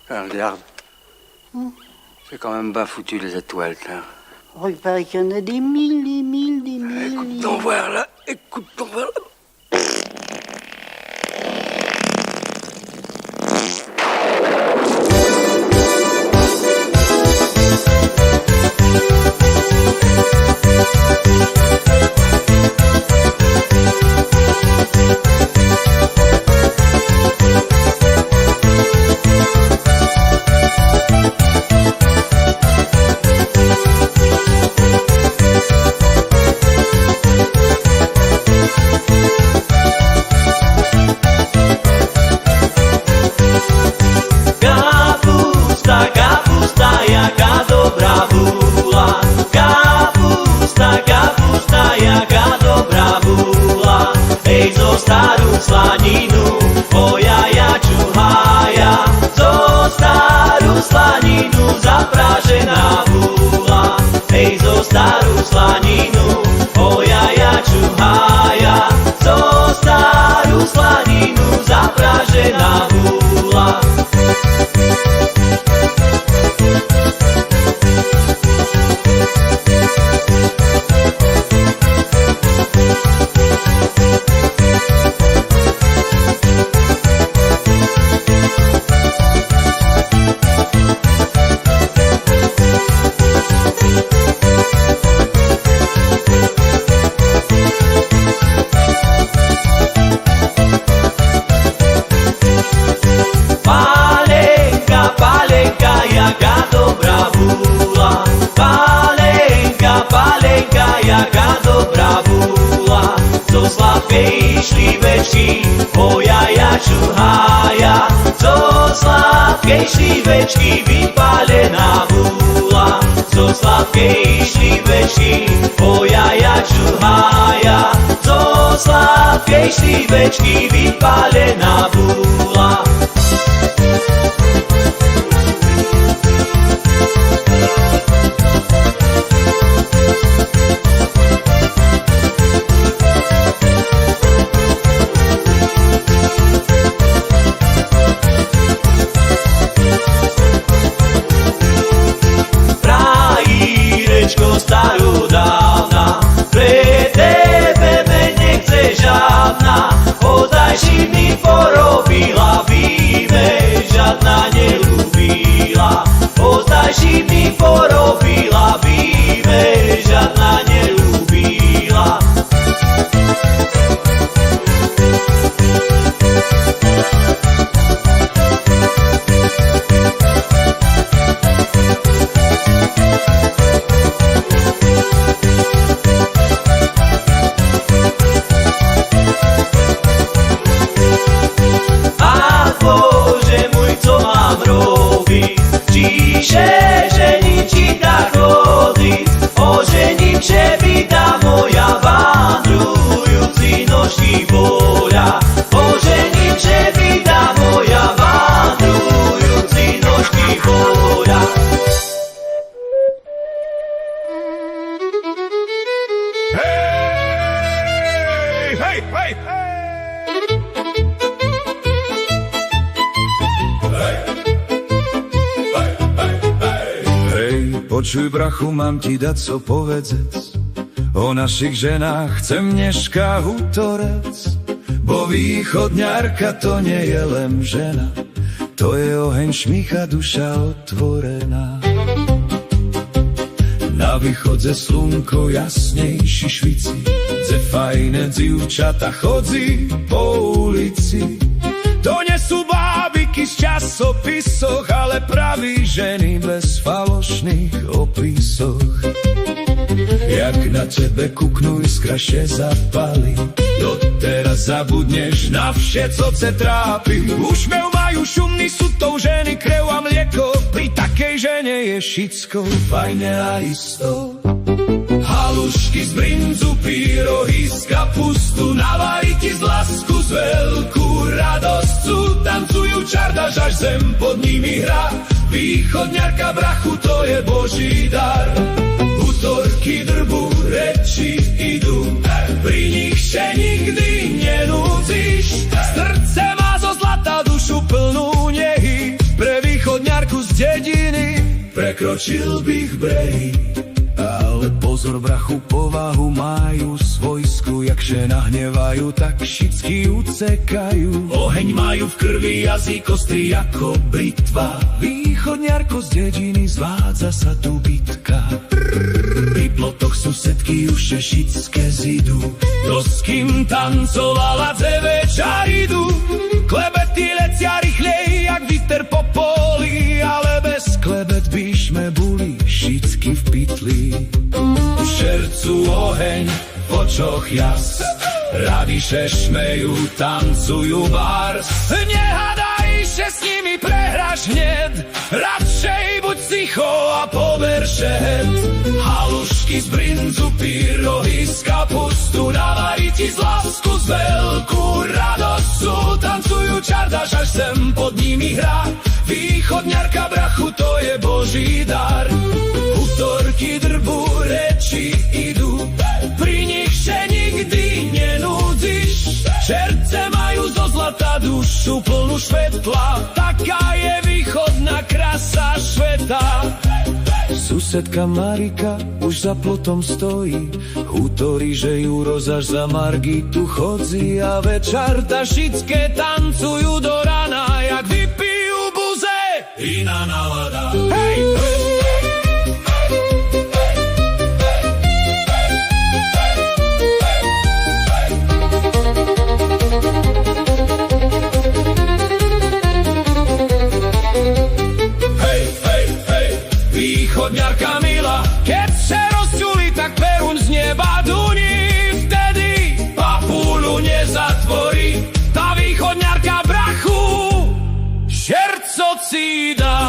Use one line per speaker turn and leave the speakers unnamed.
Regarde. C'est quand même pas foutu les étoiles, tiens.
Oh, il paraît qu'il y en a des mille, des mille, des mille.
Écoute ton voir là, écoute ton voir là.
Starú slaninu, ojaja čuhaja, zo starú slaninu zapražená vúla. Hej, zo starú slaninu, ojaja čuhaja, zo starú slaninu zapražená vúla. Sladkej šlívečky, ojaja čuhaja, zo sladkej šlívečky vypálená vúla. Zo sladkej šlívečky, ojaja čuhaja, zo sladkej šlívečky vypálená vúla. Starudávna, pre tebe me nechce žiadna, odajši mi porobila, by me žiadna nelúbila. Odajši mi porobila, by me žiadna nelúbila. Čiže žením ti tak chodiť, ožením, že vydá moja vandrujúci noží voľa. Ožením, že vydá moja vandrujúci noží voľa.
Hej, hej, hej, hej!
Počuj, brachu, mám ti dať co povedzec. O našich ženách chcem dneška hutorec. Bo východňarka to nie je len žena, to je oheň, šmícha, duša otvorená. Na východze slunko jasnejší švici, dze fajné dzievčata chodzí po ulici. To nie sú bábiky z časopisoch, ale praví ženy bez falošných opisoch. Jak na tebe kuknú, iskra še zapali, doteraz zabudneš na vše, co ce trápi. Úsmev majú šumný, sú tou ženy, krev a mlieko, pri takej žene je šicko fajne a isto. Halušky z brinzu, pyrohy z kapustu, navaríky z lasku, z veľkú radosť sú, tancujú čardaš, až zem pod nimi hrá. Východňarka, brachu, to je Boží dar. Hutorky drbu, reči idú, pri nich še nikdy nenúdziš. Srdce má zo zlata dušu plnú nehy, pre východňarka prekročil bych brehy. Ale pozor, brachu, povahu majú svojsku, jakže nahnevajú, tak šicky ucekajú. Oheň majú v krvi, jazyk ostrý ako britva. Východňarko z dediny, zvádza sa tu bitka. Pri plotoch susedky už šešické zidu. To s kým tancovala dzeveča idu. Klebety lecia rýchlej, jak viter po poli, ale bez klebet by sme boli šicky v pytli. V šercu oheň, v očoch jas, rady šešmejú, tancujú bars. Nehadaj, že s nimi prehráš hned, radšej buď ticho a pober šehet. Halušky z brinzu, pyrohy z kapustu, dávajú ti z lásku z veľkú radosťu. Tancujú čardáš, až sem pod nimi hrá, východňarka, brachu, to je Boží dar. Útorky drbu, reči idú, pri nich še nikdy nenúdziš. Čerce majú zo zlata dušu plnú svetla, taká je východná krasa sveta. Susedka Marika už za plotom stojí, hútorí, že ju rozáž za Margitu chodzi. A večer tašické tancujú do rana, jak vypijú buze, iná nálada. Hej! Východňarka milá, keď se rozčuli, tak perun z neba duní. Vtedy papulu nezatvorí tá východňarka, brachu, šercocída.